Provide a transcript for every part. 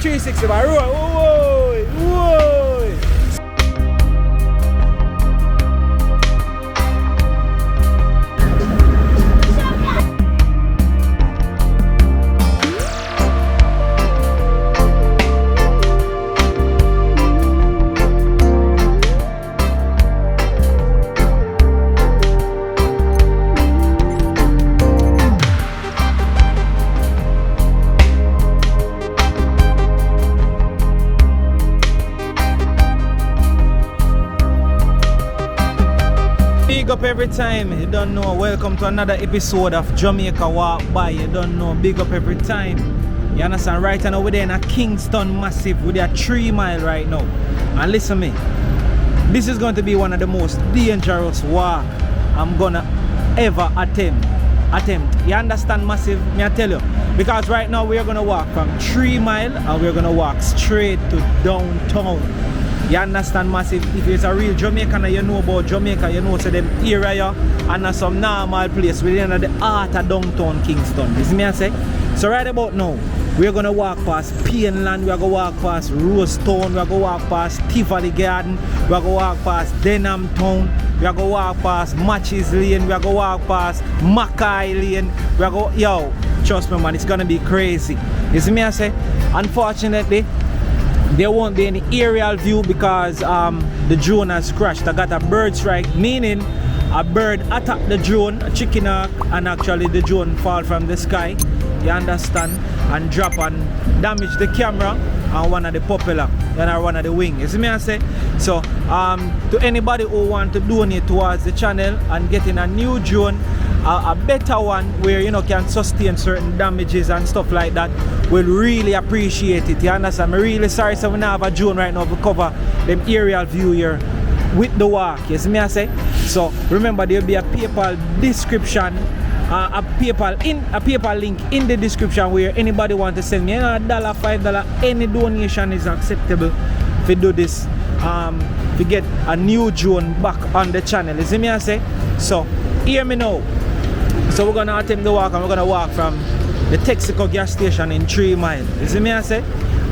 360, man. Whoa, whoa. Big up every time, you don't know. Welcome to another episode of Jamaica Walk By. You don't know, big up every time. You understand? Right now we're there in a Kingston Massive with a 3 mile right now. And listen me, this is going to be one of the most dangerous walk I'm gonna ever attempt. You understand, Massive? Me I tell you. Because right now we are gonna walk from 3 mile and we're gonna walk straight to downtown. You understand, Massive? If it's a real Jamaican and you know about Jamaica, you know so them area and some normal place within the heart of downtown Kingston. You see me I say? So right about now, we're gonna walk past Painland, we're gonna walk past Rosetown, we're gonna walk past Tivoli Garden, we're gonna walk past DownTown, we're gonna walk past Matches Lane, we're gonna walk past Mackay Lane, we're gonna, yo, trust me man, it's gonna be crazy. You see me I say? Unfortunately, there won't be any aerial view because the drone has crashed. I got a bird strike, meaning a bird attacked the drone, a chicken hawk, and actually the drone fall from the sky, you understand, and drop and damage the camera and one of the propeller and one of the wing. You see me I say? So to anybody who want to donate towards the channel and getting a new drone, a better one where you know can sustain certain damages and stuff like that, will really appreciate it. You understand? I'm really sorry so we don't have a drone right now to cover them aerial view here with the walk. You see me I say? So remember there will be a PayPal description, a PayPal link in the description where anybody want to send me $1, $5, any donation is acceptable to do this, to get a new drone back on the channel. You see me I say? So hear me now. So we're gonna attempt the walk and we're gonna walk from the Texaco gas station in 3 mile. You see me I say?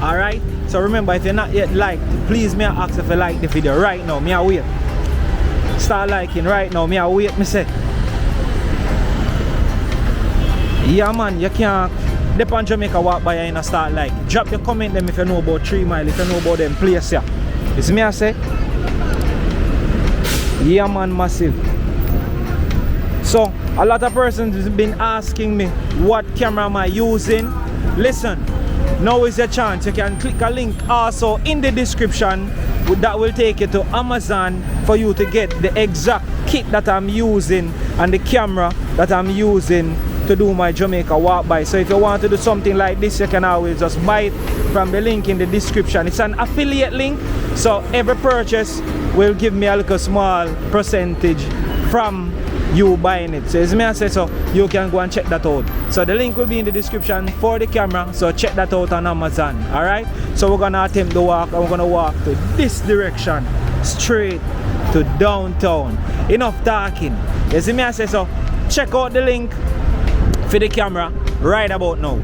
Alright? So remember, if you're not yet liked, please me I ask if you like the video right now. Me I wait. Start liking right now. Me I wait, me say. Yeah man, you can't dip on Jamaica Walk By and start like. Drop your comment them if you know about 3 mile, if you know about them place here. You see me I say? Yeah man, Massive. So a lot of persons have been asking me what camera am I using. Listen, now is your chance. You can click a link also in the description that will take you to Amazon for you to get the exact kit that I'm using and the camera that I'm using to do my Jamaica Walk By. So if you want to do something like this, you can always just buy it from the link in the description. It's an affiliate link, so every purchase will give me a little small percentage from you buying it. So as me I say, so you can go and check that out. So the link will be in the description for the camera, so check that out on Amazon. Alright, so we're gonna attempt the walk and we're gonna walk to this direction straight to downtown. Enough talking. You see me I say, so check out the link for the camera right about now.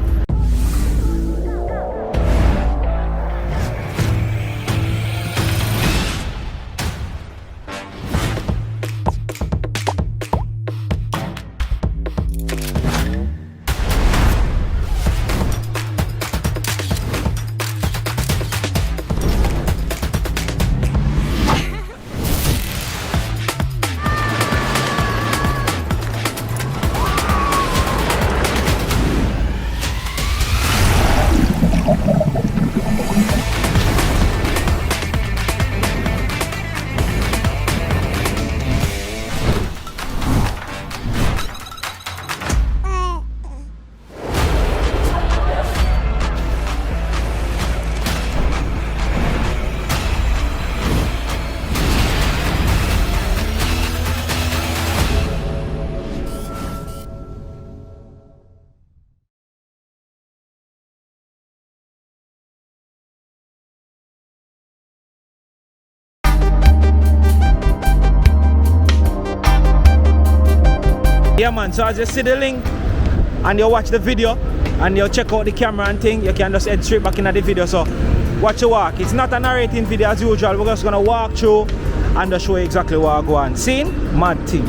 Yeah man, so as you see the link and you watch the video, and you check out the camera and thing, you can just head straight back into the video. So watch your walk. It's not a narrating video as usual. We're just gonna walk through and just show you exactly what I go on. Seen? Mad thing.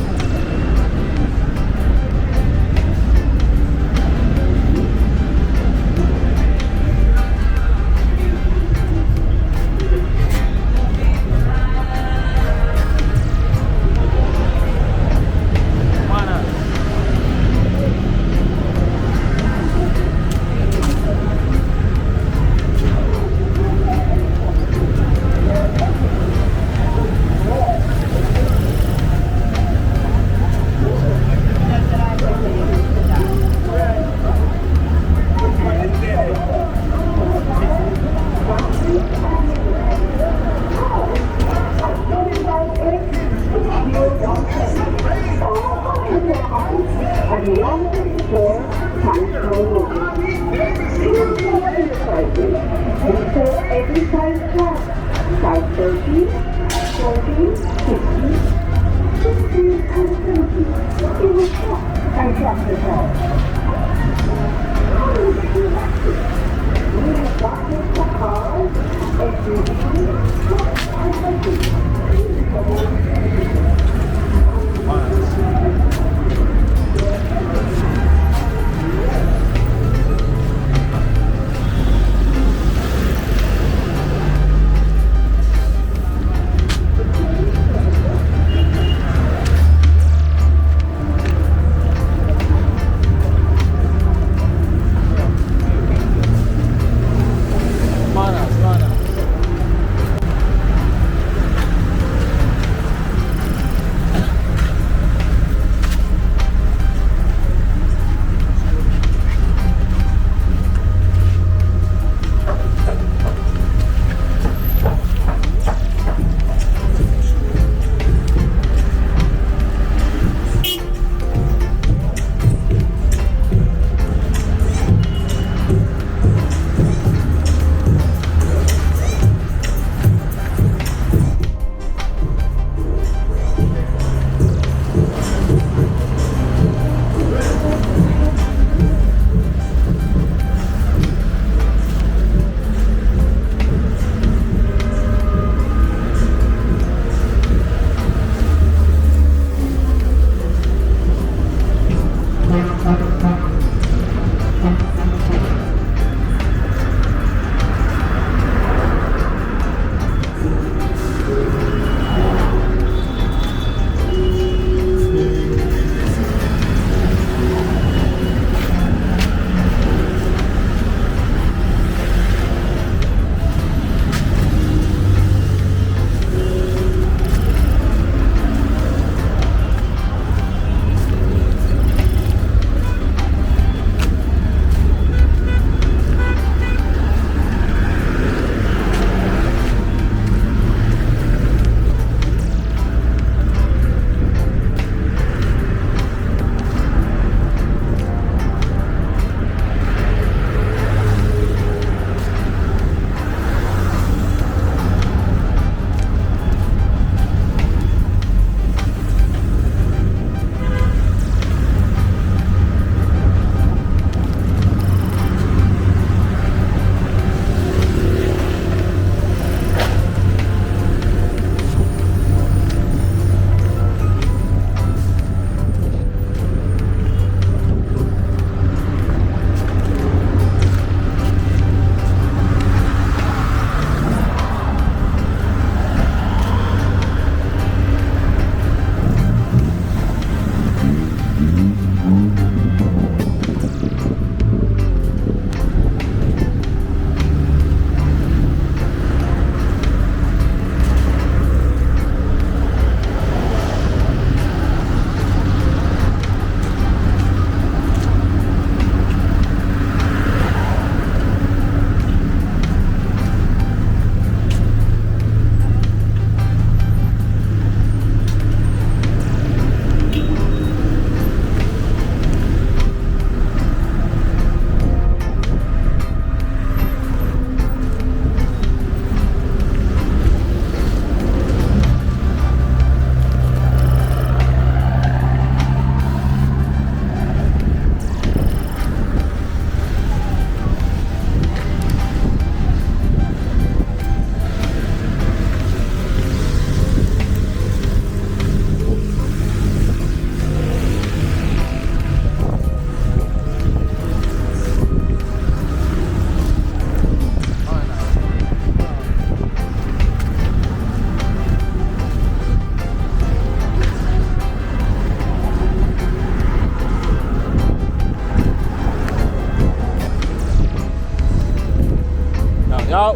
Yo.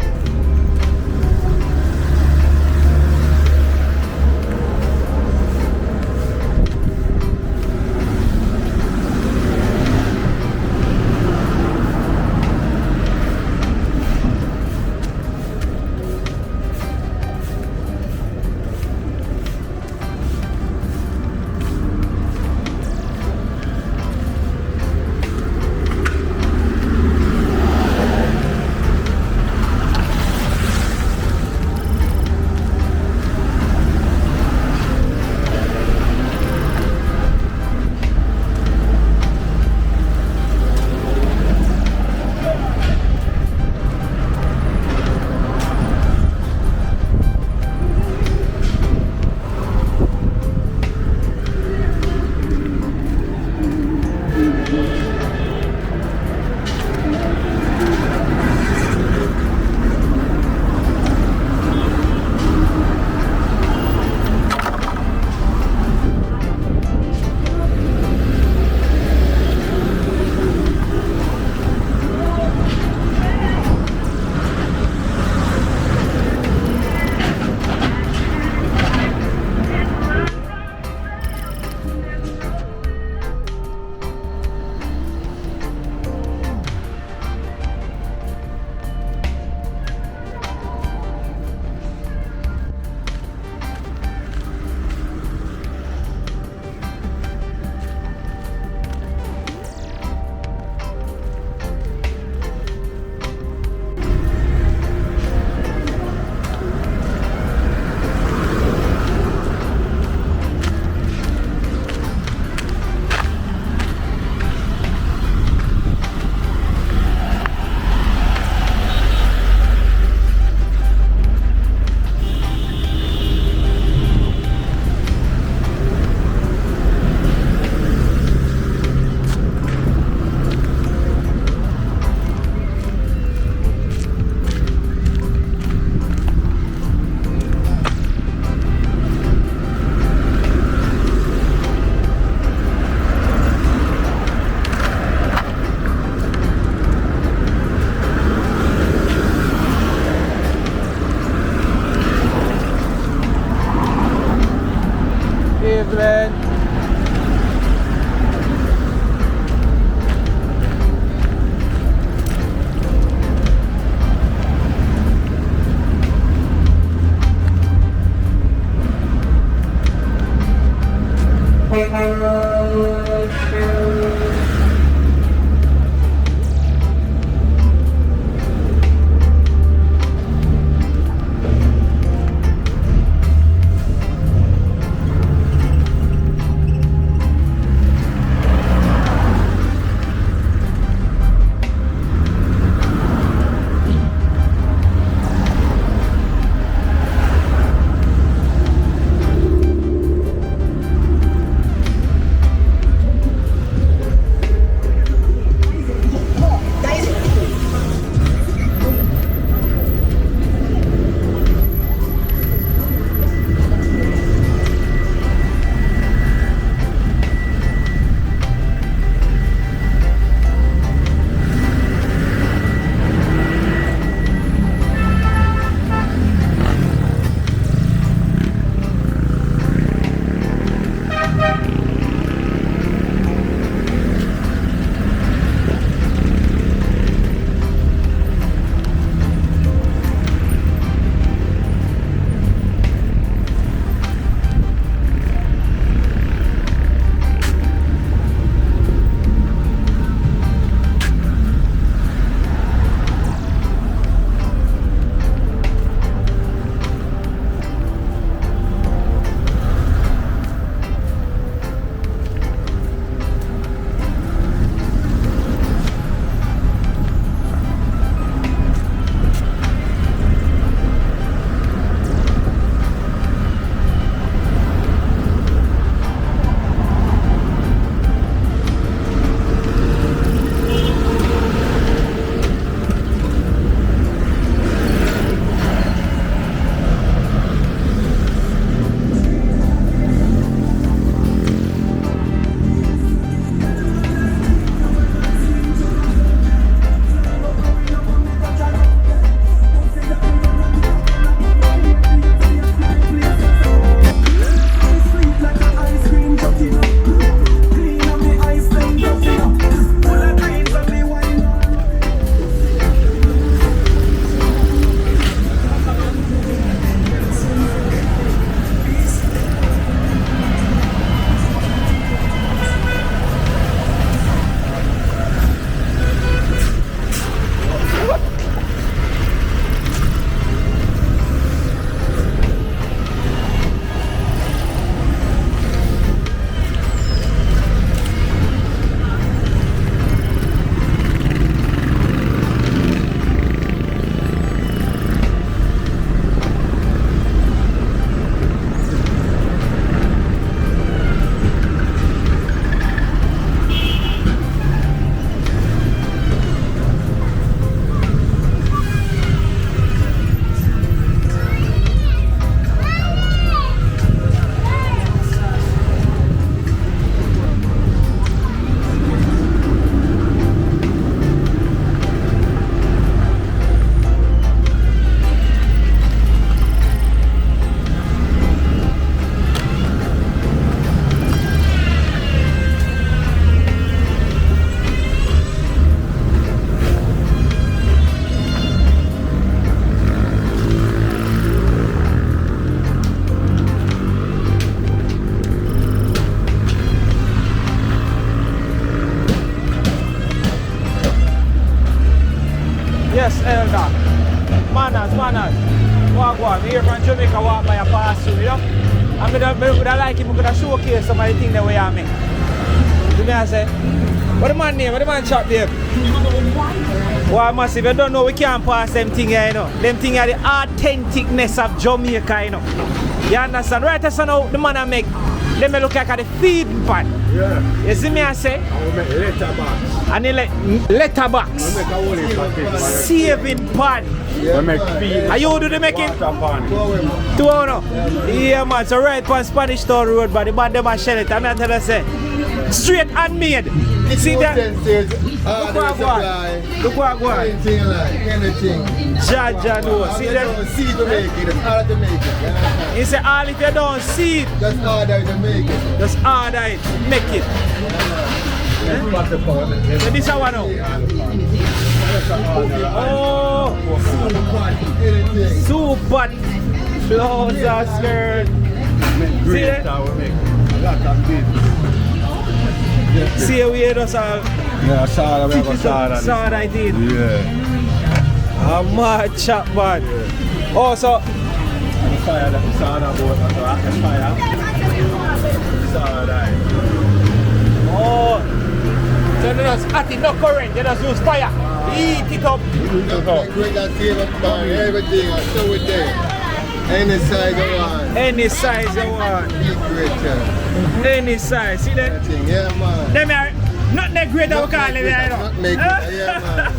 Manners. Walk on. Me here from Jamaica, walk by a pass through, you know? And I would like him, I could showcase some of the things that we are making. You know what I say? What the man name? What the man chop there? Well, massive, you don't know, we can't pass them things here, you know. Them things are the authenticness of Jamaica, you know. You understand? Right, so now the man I make, let me look like at the feeding pan. Yeah. You see me I say? I will make letterbox. And the letterbox. I make a whole package. Saving pan. Yeah. I make feed. Are you do the making? Water pan. 2 hours. Yeah, man. So right past Spanish Town Road, but the man them a shell it. I'm not telling you say. Straight handmade. See that? Look what I want. Anything. Jaja no. See that? See to make it. It's hard to make it. He said all if you don't see it. Just order to make it. Just order it. Make it. So this is one now. Oh. Super. Trouser skirt. See that? See how we had us all. Yeah, Sarah, we have a Sarah. Sarah, I did. Yeah. A mad chap, man. Oh, so. Fire that Sarah boat and the rocket fire. Sarah. Oh. So they just at it, no current, they just use fire. Heat it up. Great that save up fire, everything, I show it there. Any size you want. Any size you want. Big great, Any size, see that? yeah, man. Them are not that great that we call it, you know. Not make it, yeah, man.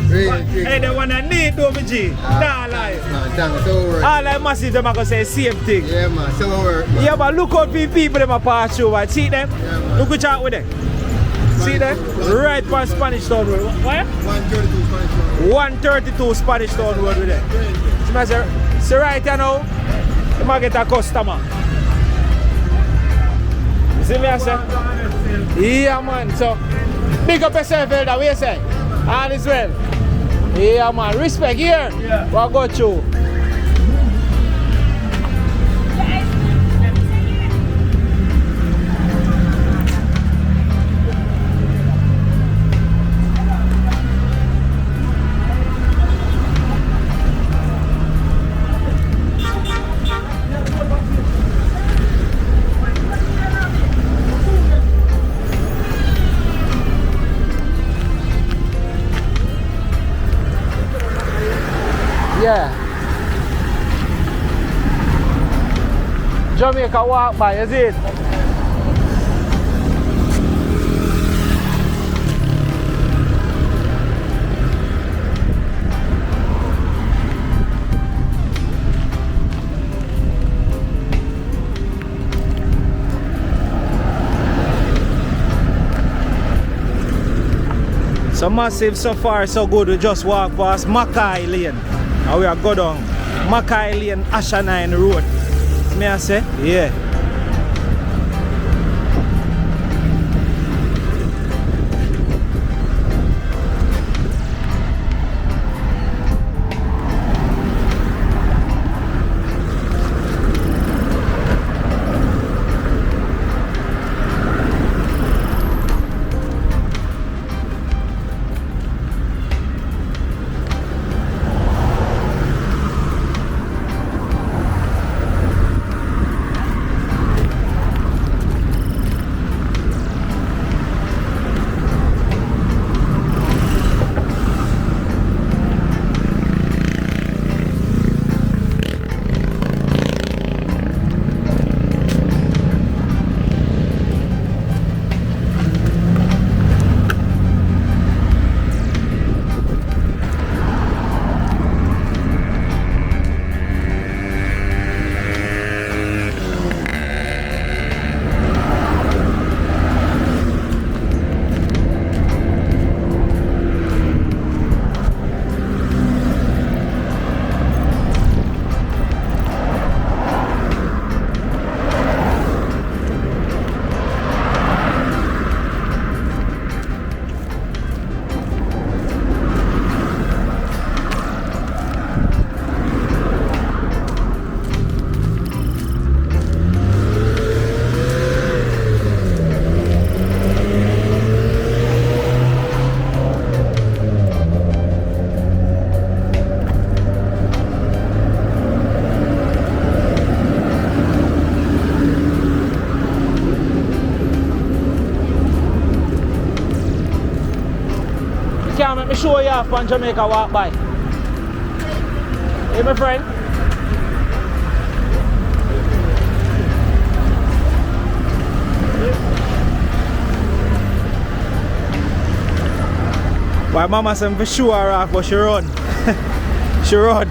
Really, hey, the one that need WG. Nah, lie. Damn, so work. All like massive, them are going to say same thing. Yeah, man, so work, man. Yeah, but look out for people them are pass through. Right? See them? Yeah, man. Look which out with them. See them? Right past Spanish Town Road. What? 132 Spanish Town Road. 132 Spanish Town Road with them. So right now, you might get a customer. You see me I say? Yeah, man. So, big up yourself, Elder. What you say? All is well. Yeah, man. Respect here. Yeah. What got you? Yeah. Jamaica walk by, is it? So massive, so far so good. We just walk past Mackay Lane. And we are go down Mackay Lane, Ashanine Road. May I say? Yeah. show you off on Jamaica walk by. Hey my friend. Why mama said for sure her off, but she run. She run.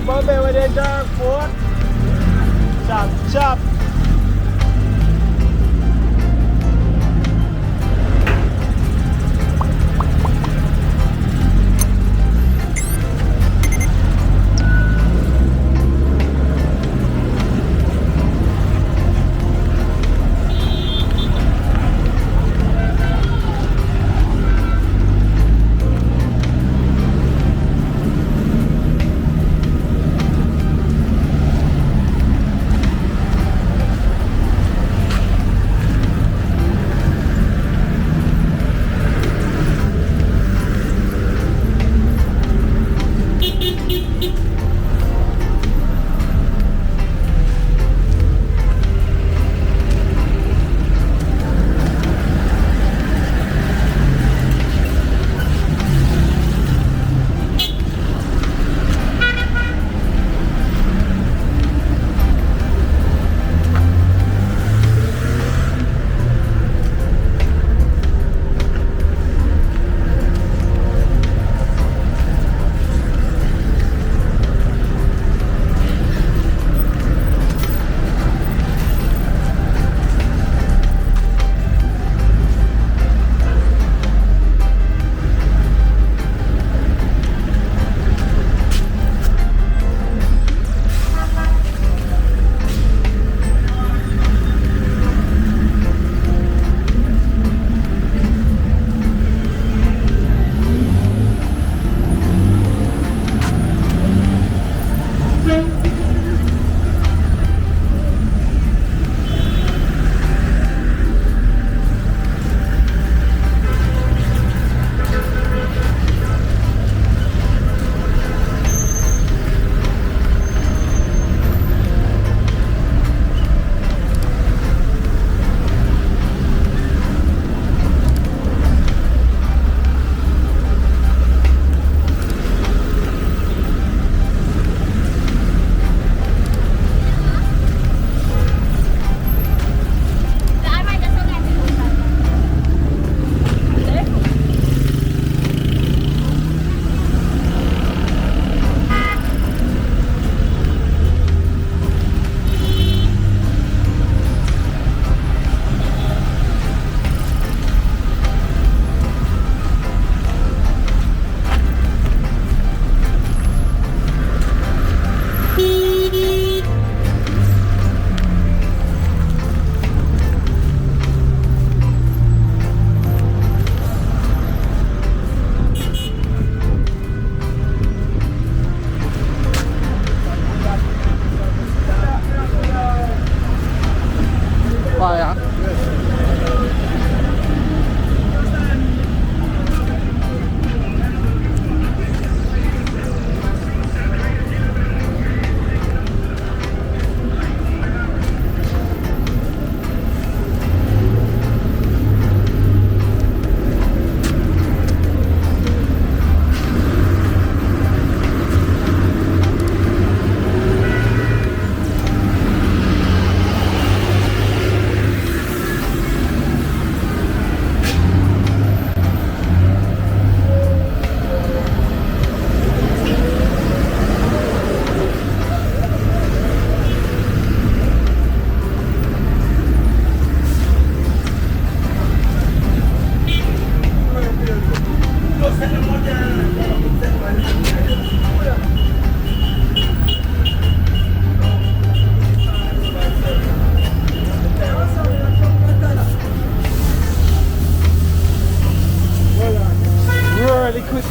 Bobby with the dark foot. Chop, chop.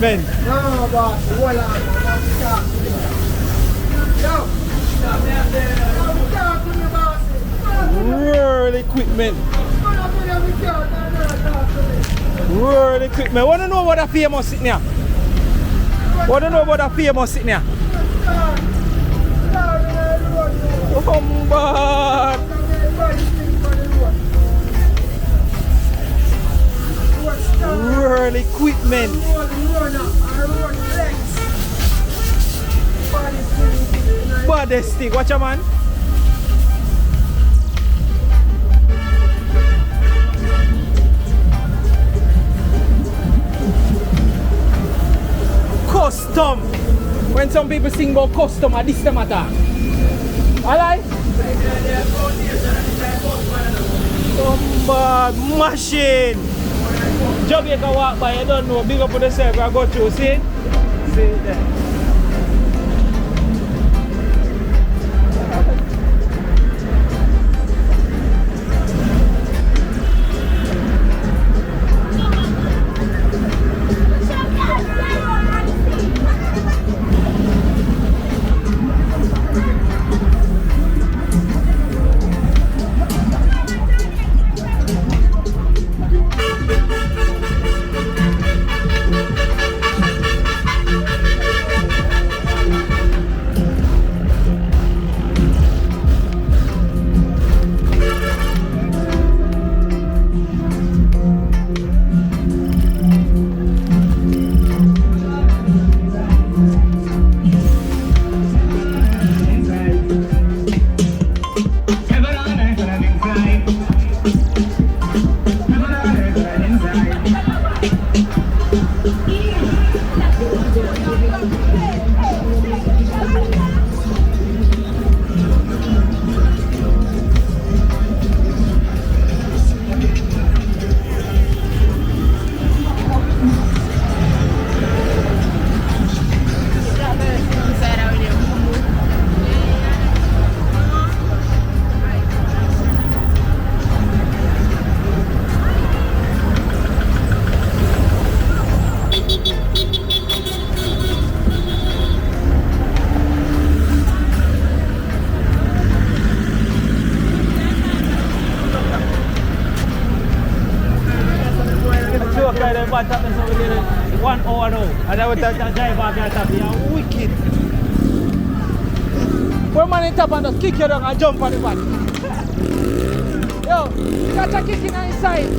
equipment. No, boss. Hold on. World equipment. World equipment. Wanna know what a famous sitting here? Wanna know what a famous sitting here? World equipment. Body stick. Watch out, man. Custom. When some people sing about customer, this time attack. Alright? Some bad machine. Jamaica walk by, you don't know. Big up for yourself, I go through. See it? See it there. Like 1 hour now, and I would tell the driver get up, you're wicked. One man in top and just kick you down and jump on the back. Yo, catch a kick in the inside.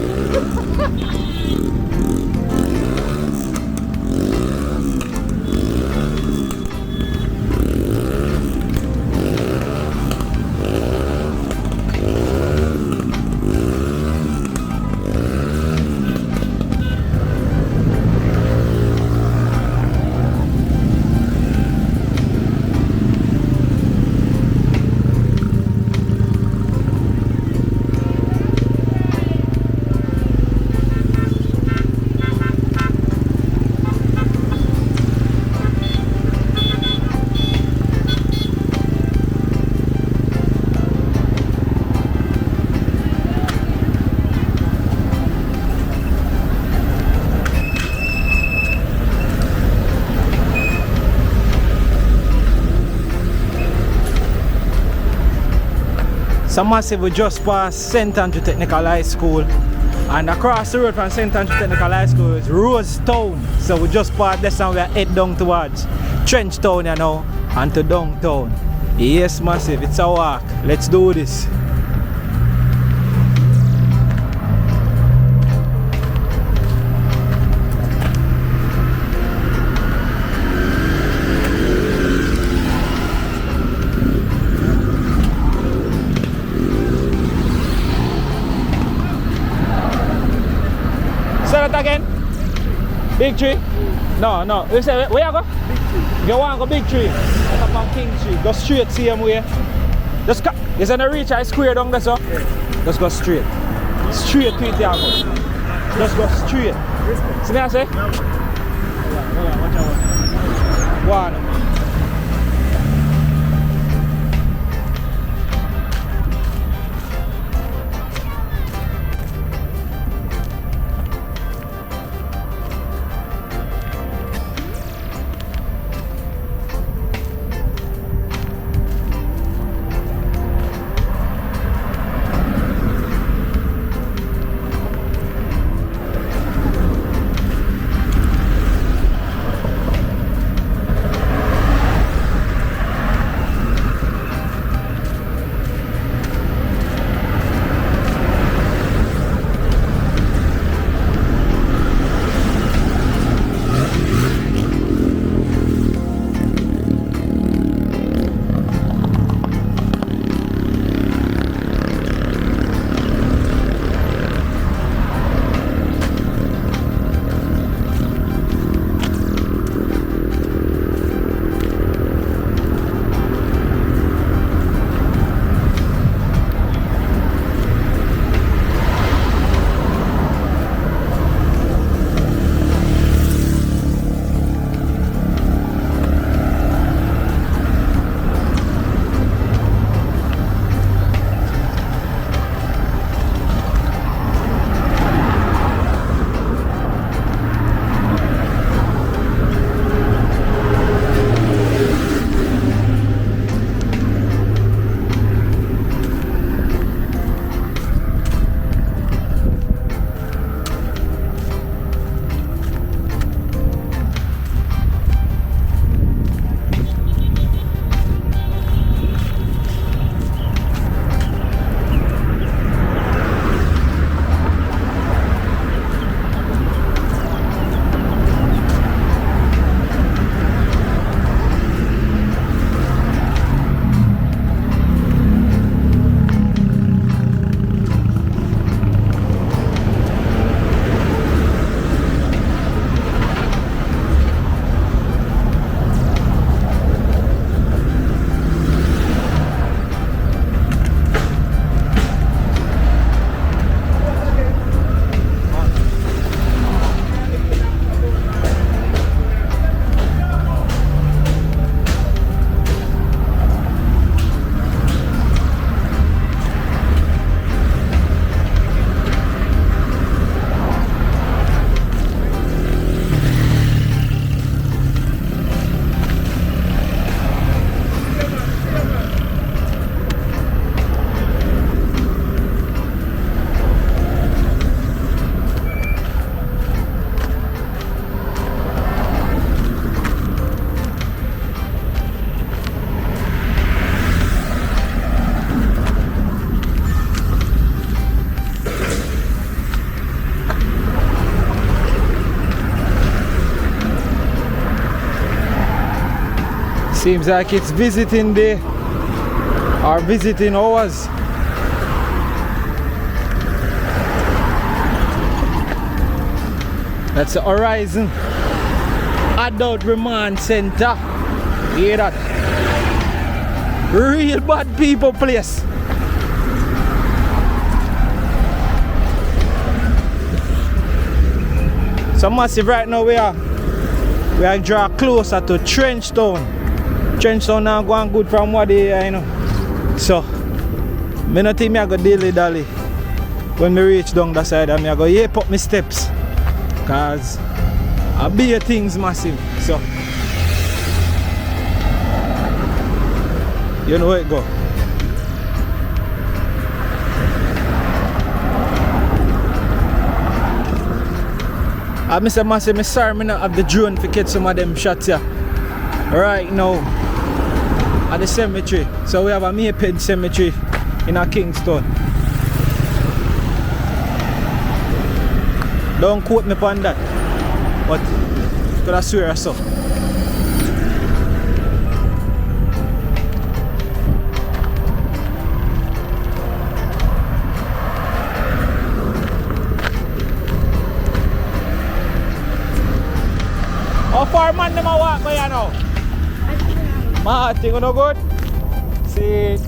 So massive, we just passed St. Andrew Technical High School, and across the road from St. Andrew Technical High School is Rose Town. So we just passed this and we are head down towards Trench Town, you know, and to downtown. Yes, massive, it's a walk. Let's do this. Say that again. Big tree? No, no. You say where you go? Big tree. You want to go big tree? Up on King Tree. Go straight same way. Just go. You say no reach I square down there, so? Yeah. Just go straight. Straight to it, you go. Just go straight. See what I say? One. Seems like it's visiting day or visiting hours. That's the Horizon Adult Remand Center. Hear that? Real bad people place. So massive right now we are draw closer to Trenchtown. Trenchtown now going good from what they you know. So me not think me I go dilly dally when me reach down that side and me I go yip up my steps. Cause I be things massive. So you know where it go. I Mr. Massive, I'm sorry I not have the drone to get some of them shots here. Right now at the cemetery. So we have a Mayped cemetery in a Kingston. Don't quote me on that. But could I swear so. How far man them a walk by now? Ma, think no good? See.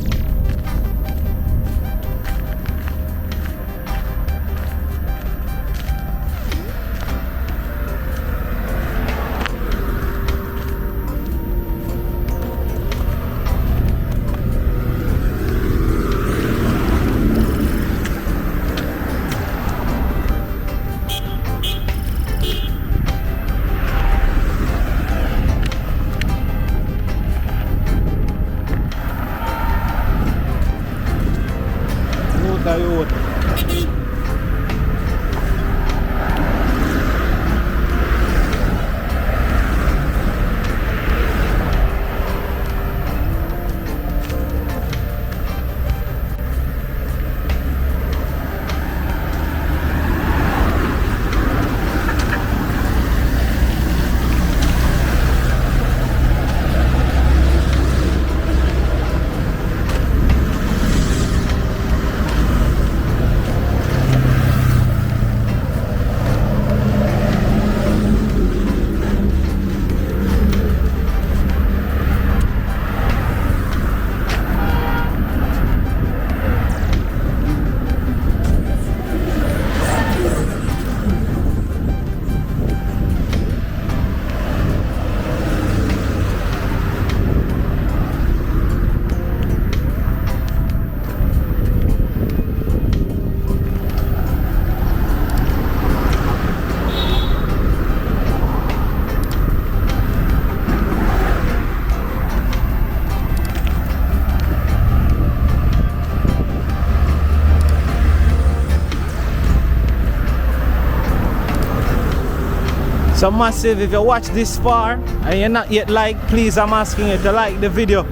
So massive, if you watch this far and you're not yet like, please I'm asking you to like the video.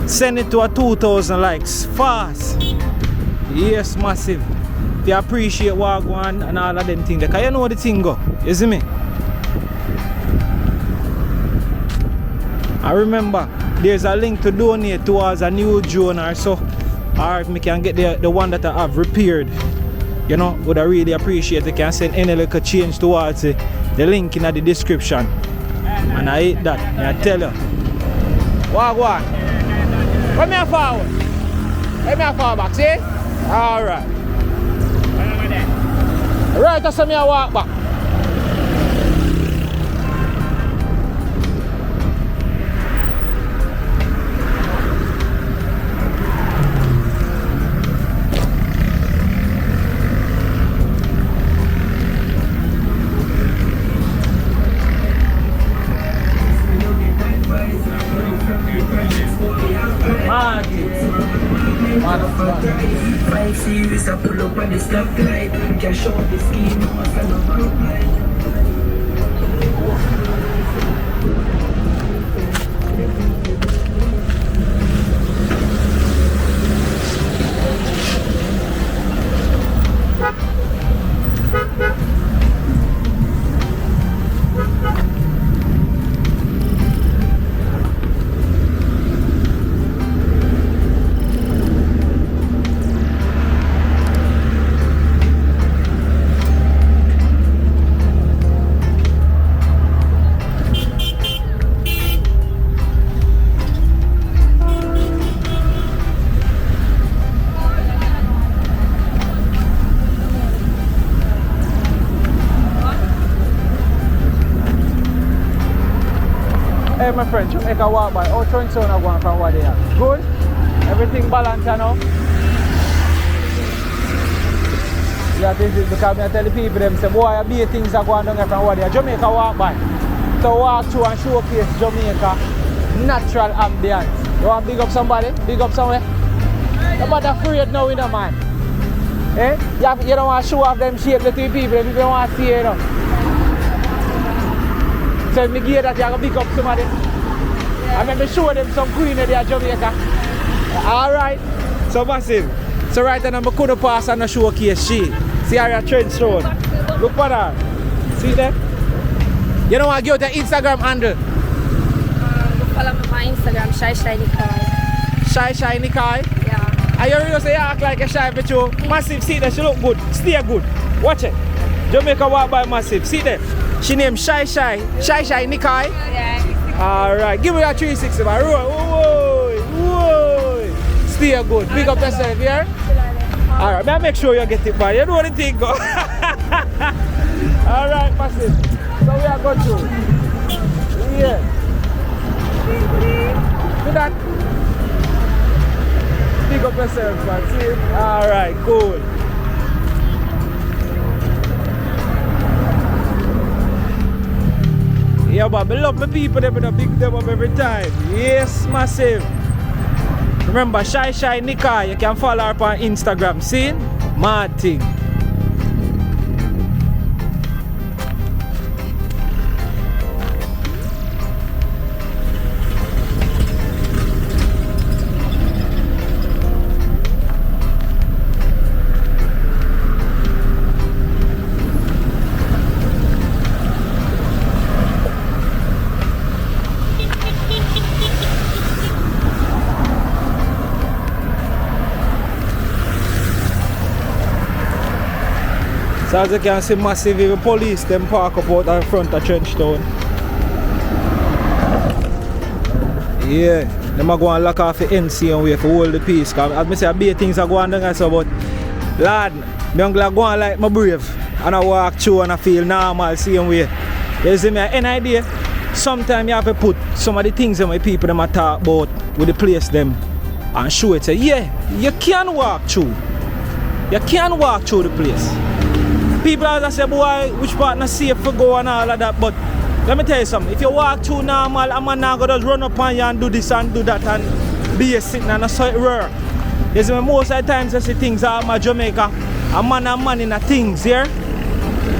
Send it to a 2,000 likes fast. Yes, massive. If you appreciate what I want and all of them things, because you know the thing go. You see me? I remember there's a link to donate towards a new drone or so, or if me can get the one that I have repaired, you know, would I really appreciate it. You can send any little change towards it. The link in the description. And I hate that. I tell you. Walk. Let me forward. Let me forward back, see? Alright. Right, that's me walk back. Series, I pull up on the stoplight. Cash out the scheme, I'm Hey my friend, Jamaica walk by. How Trenchtown are going from what they are? Good? Everything balanced, you know? Yeah, this is because I tell the people them say, boy, big things are going on from what they are. Jamaica walk by. So walk through and showcase Jamaica natural ambience. You want to big up somebody? Big up somewhere? You're not afraid now, you know, man. Eh? You don't want to show off them shape to the people. If you don't want to see it, you know. So if I give that, you're going to pick up somebody. Yeah. I'm going to show them some queen in Jamaica. Alright. So massive. So right now I'm going to pass and showcase she. See how your Trenchtown. Look for that. See that? You don't want to give the Instagram handle? Follow me on my Instagram, Shy Nikai. Shy Nikai? Yeah. And you really say you act like a shy but you massive. See that she look good. Stay good. Watch it. Jamaica walk by massive. See that? She named Shy Nikai. Yeah. Alright, give me a 360 man. Whoa. Stay good. Big up yourself here. Alright, may I make sure you get it man. You know what the thing go. Alright, massive. So we are going through. Yeah. Do that. Big up yourself man. See? Alright, cool. Yeah, but I love my people, them and I big them up every time. Yes, massive. Remember, Shy Nikai, you can follow her on Instagram. See? Mad thing. So as you can see, massive even police them park up out in front of Trenchtown. Yeah, them are going to lock off the NC and wait for hold the peace. Cause as I say, big things are going on so, but lad, I'm going like my brave. And I walk through and I feel normal same way. You see me, any idea? Sometimes you have to put some of the things that my people them talk about with the place them and show it. Say, yeah, you can walk through. You can walk through the place. People always say, boy, which part not safe for go and all of that, but let me tell you something. If you walk through normal, a man now go just run up on you and do this and do that and be a sitting and so it work. You see, most of the times I see things out of Jamaica, a man in the things here.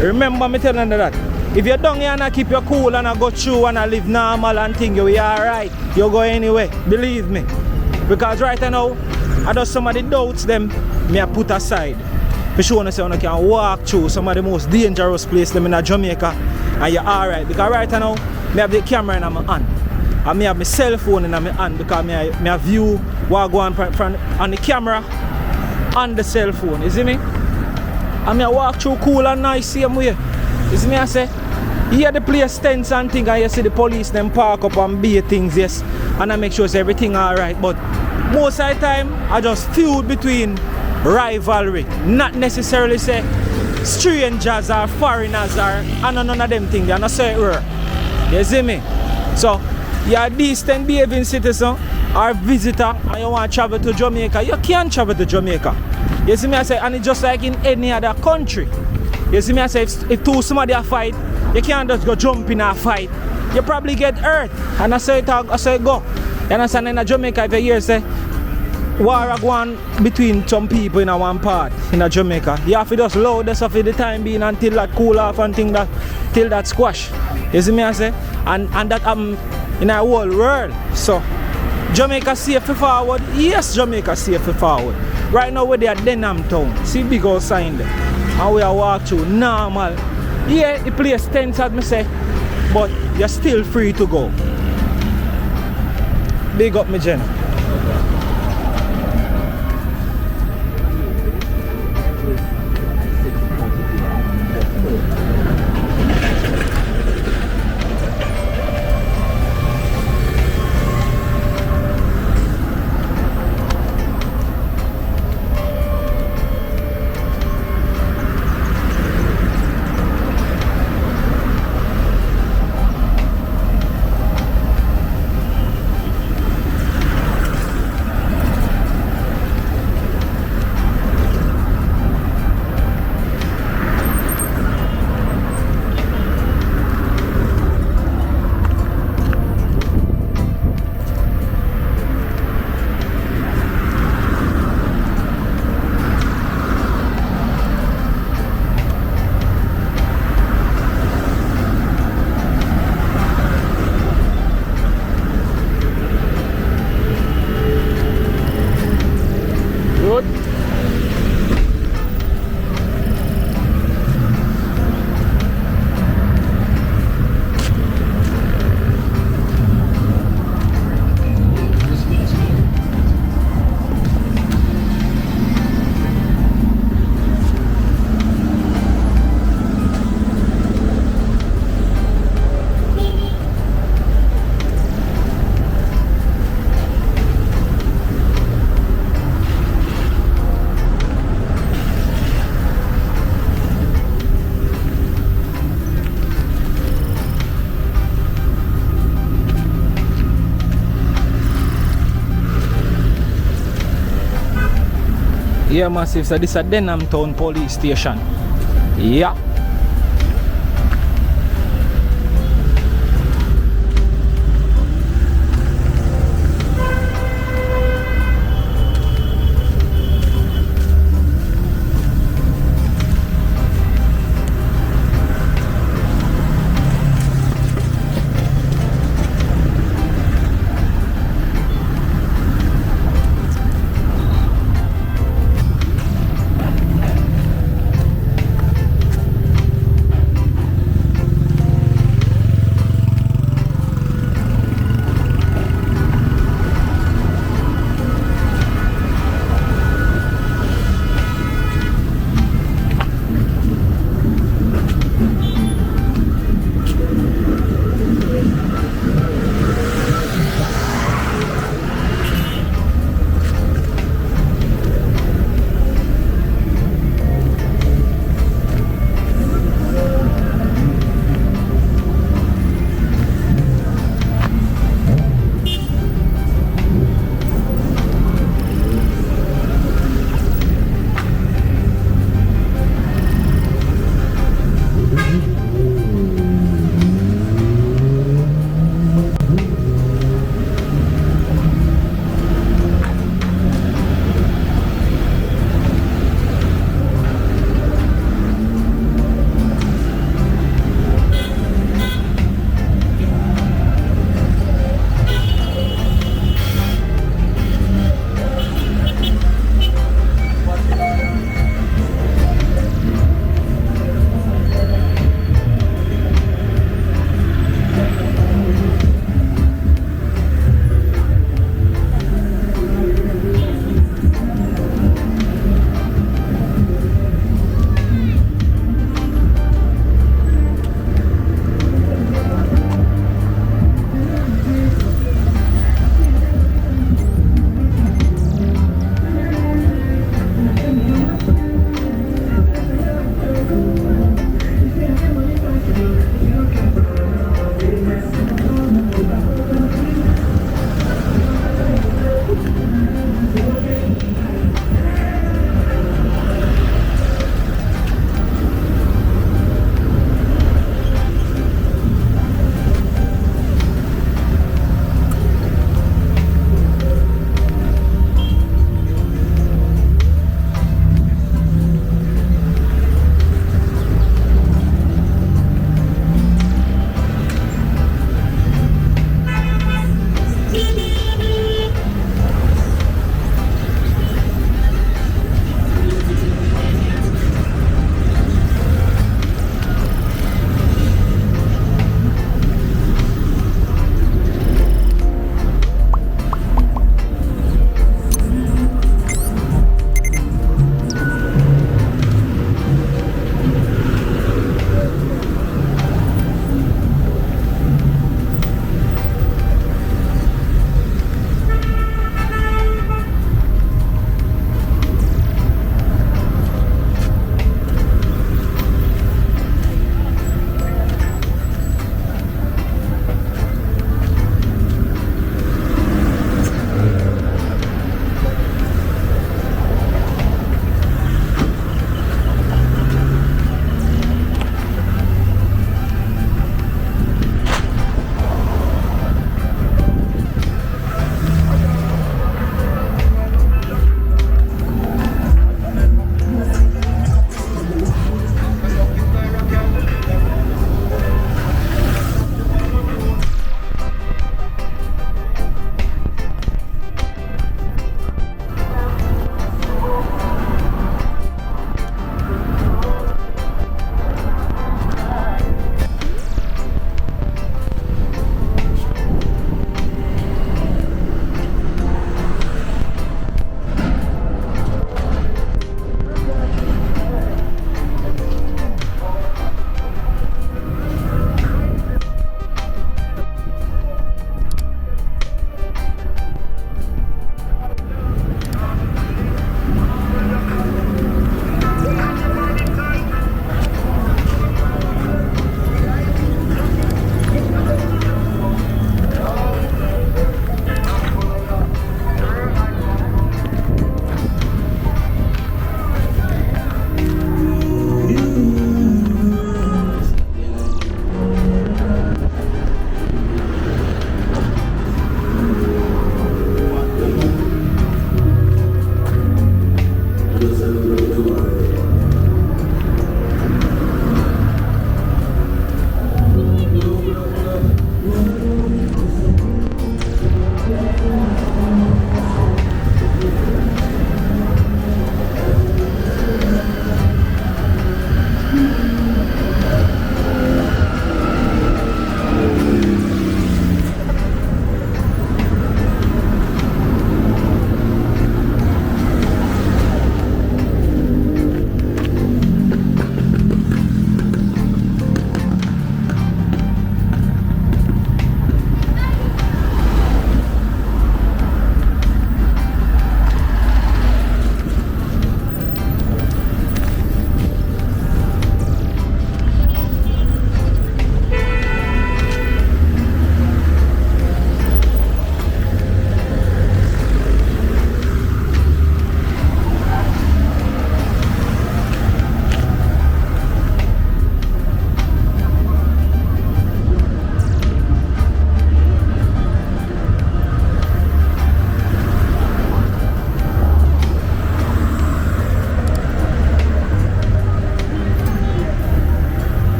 Remember me telling you that. If you're down here and I keep you cool and I go through and I live normal and think you're alright, you go anyway. Believe me. Because right now, I do some of the doubts them me I put aside. For sure I say you can walk through some of the most dangerous places them in Jamaica and you're alright. Because right now, I have the camera in my hand. And I have my cell phone in my hand because I view what go on the camera and the cell phone. You see me? And I walk through cool and nice same way. You see me I say? Here the place tense and things and you see the police them park up and be things, yes. And I make sure everything alright. But most of the time I just feud between rivalry. Not necessarily say strangers or foreigners or none of them things. They're not say it. You see me? So you're a decent behaving citizen or visitor and you want to travel to Jamaica, you can travel to Jamaica. You see me I say, and it's just like in any other country. You see me I say, if two somebody a fight, you can't just go jump in a fight. You probably get hurt. And I say it go. You understand? In Jamaica, if you hear say war go on between some people in one part in Jamaica, you have to just load the stuff for the time being until that cool off and thing that till that squash. You see me I say? And that in a whole world. So Jamaica safe forward? Yes, Jamaica safe forward. Right now we're there at DownTown. See big old sign there. And we are walk through normal. Yeah, the place tense as me say, but you're still free to go. Big up me Jenna. Yeah, massive. So this is a DownTown police station. Yeah.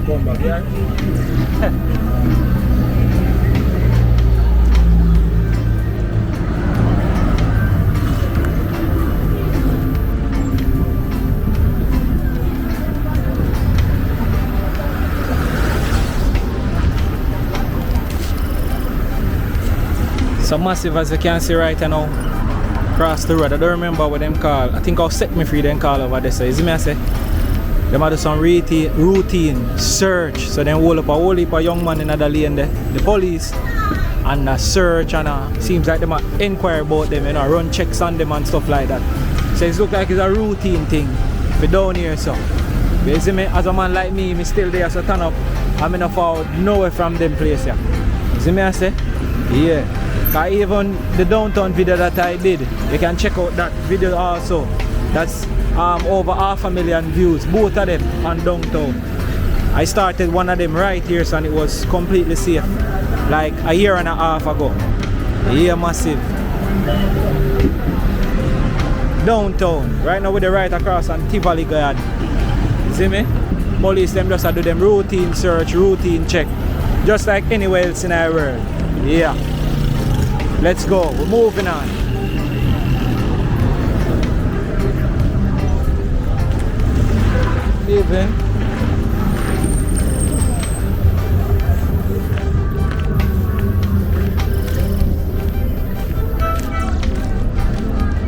come back, yeah? So massive as you can see right now. Across the road. I don't remember what them call. I think I'll set me free them call over there. So you see me I say? Them do some routine search. So then hold up a whole heap of young man in the lane there. The police and a search and seems like them inquire about them, you know, run checks on them and stuff like that. So it looks like it's a routine thing for down here so. But you see me, as a man like me still there so turn up. I'm not forward nowhere from them place here. You see me I say? Yeah. Cause even the downtown video that I did, you can check out that video also. That's over 500,000 views, both of them on downtown. I started one of them right here, so and it was completely safe, like a year and a half ago. Yeah, massive. Downtown, right now with the right across on Tivoli guard. See me? Police them just do them routine search, routine check, just like anywhere else in our world. Yeah. Let's go, we're moving on. Leaving.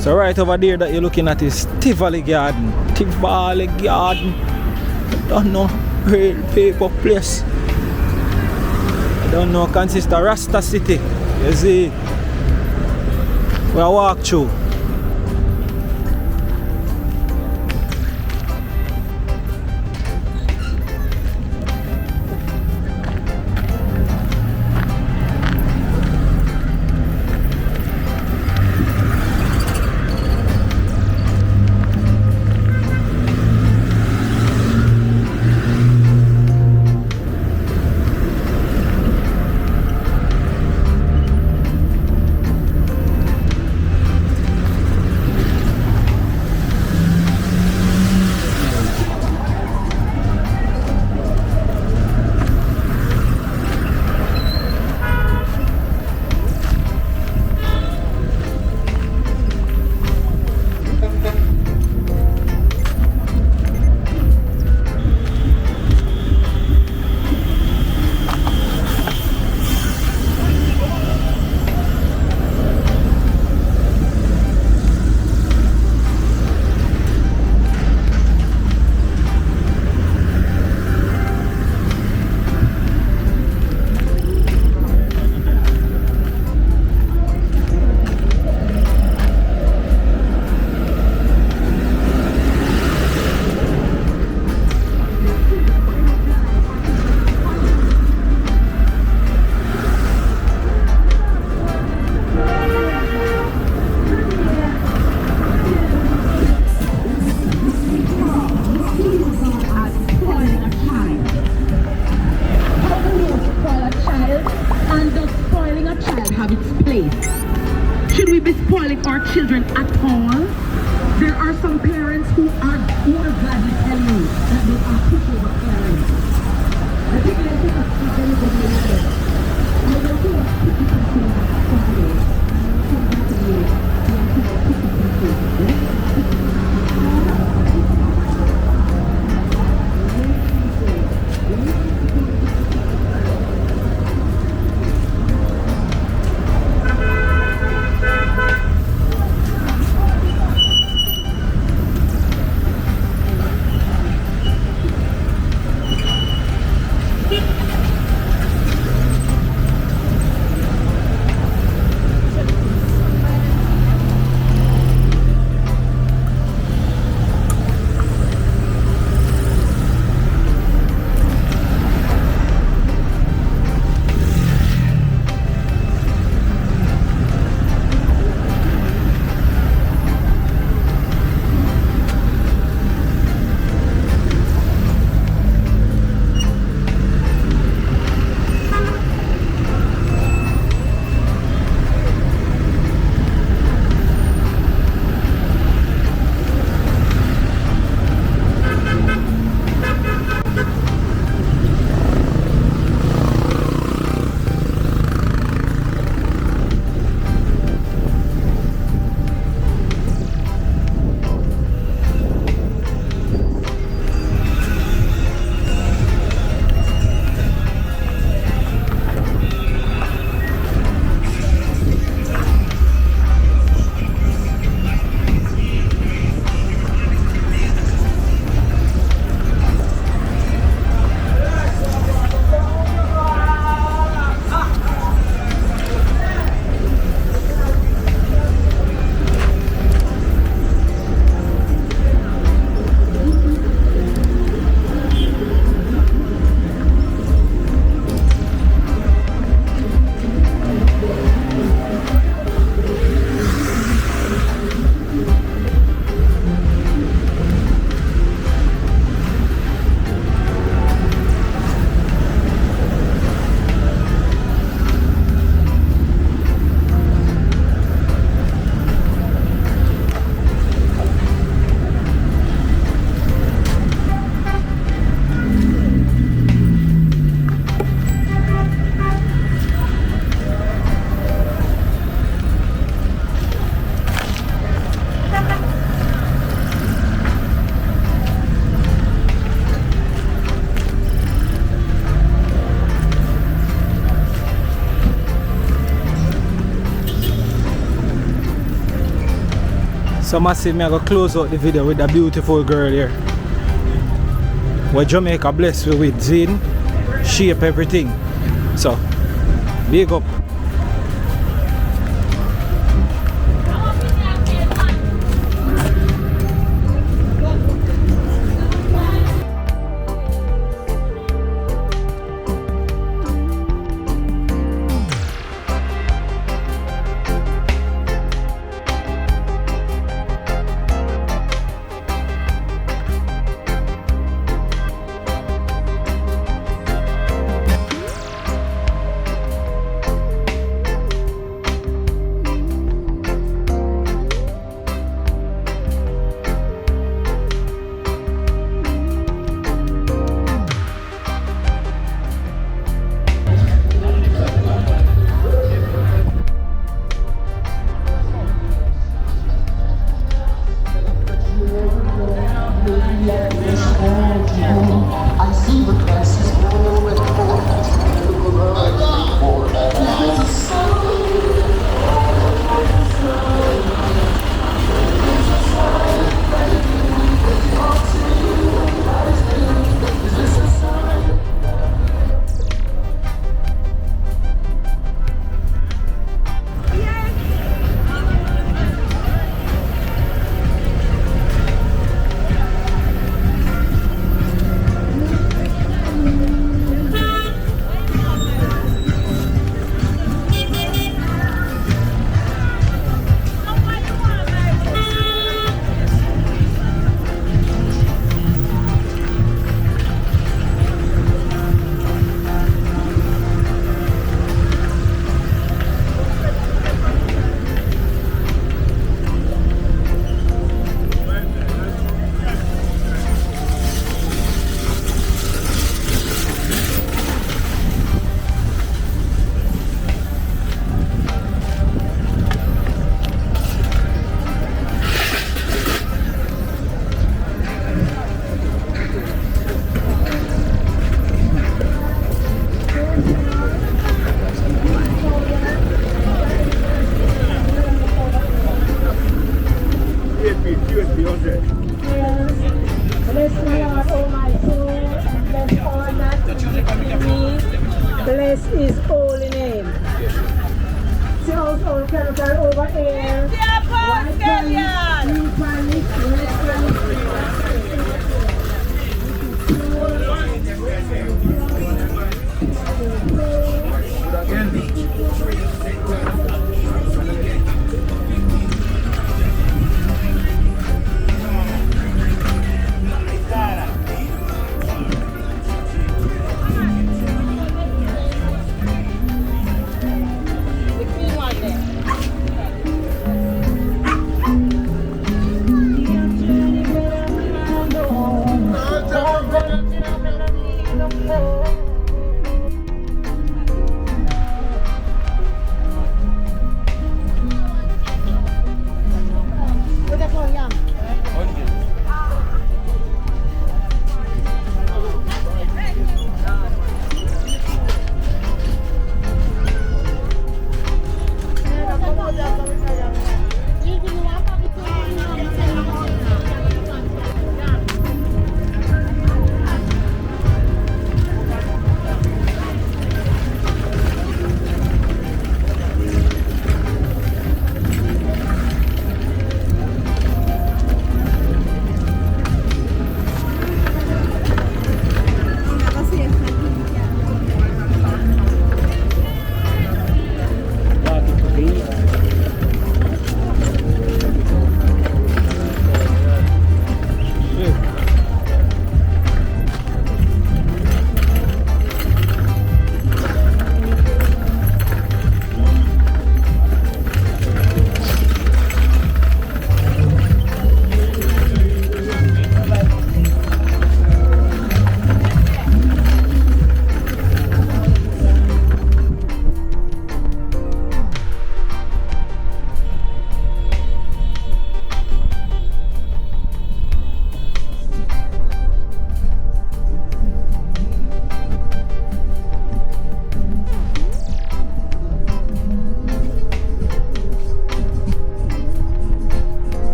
So right over there that you're looking at is Tivoli Garden. Tivoli Garden. I don't know, real paper place. I don't know, consists of Rasta City. You see? We'll walk through. children at all. There are some parents who are gladly telling you that they are pushover parents. I think I think that's very good. I don't think So massive, me I go close out the video with a beautiful girl here. Where Jamaica blessed me with zin, shape, everything. So, big up. Bless his holy name. See our character over here. White pants, blue pants, red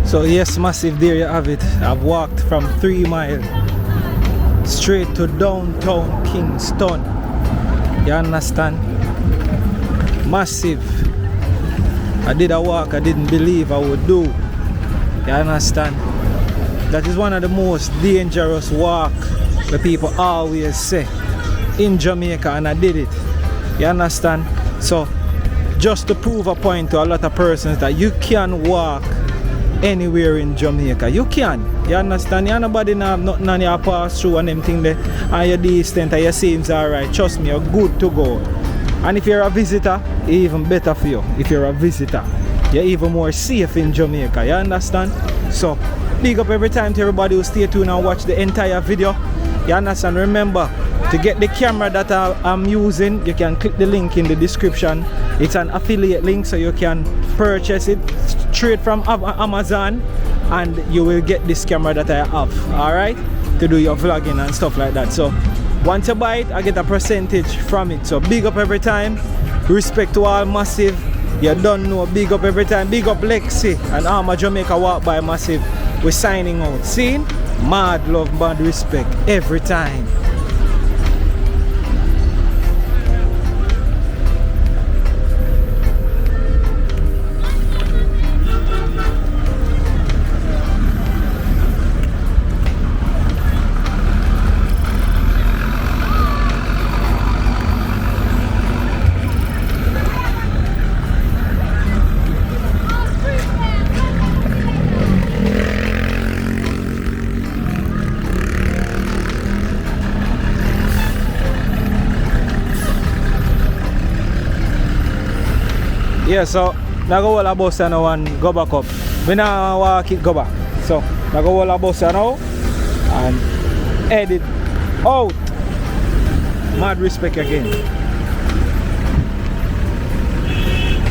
So yes, massive, there you have it. I've walked from 3 Mile straight to downtown Kingston. You understand? Massive. I did a walk I didn't believe I would do. You understand? That is one of the most dangerous walk the people always say in Jamaica, and I did it. You understand? So just to prove a point to a lot of persons that you can walk anywhere in Jamaica. You can. You understand? You nobody have nothing on your pass through and them thing there, and you're decent and your seems alright. Trust me, you're good to go. And if you're a visitor, it's even better for you. If you're a visitor, you're even more safe in Jamaica. You understand? So big up every time to everybody who stay tuned and watch the entire video. You understand? Remember, to get the camera that I'm using, you can click the link in the description. It's an affiliate link, so you can purchase it straight from Amazon, and you will get this camera that I have, alright, to do your vlogging and stuff like that. So once you buy it, I get a percentage from it. So big up every time. Respect to all Massive. You don't know, big up every time. Big up Lexi and all my Jamaica Walk by Massive. We're signing out. See? Mad love, mad respect every time. Yeah, so I go all a bus now and go back up. We now walk it go back. So I go all a bus now and edit out. Mad respect again.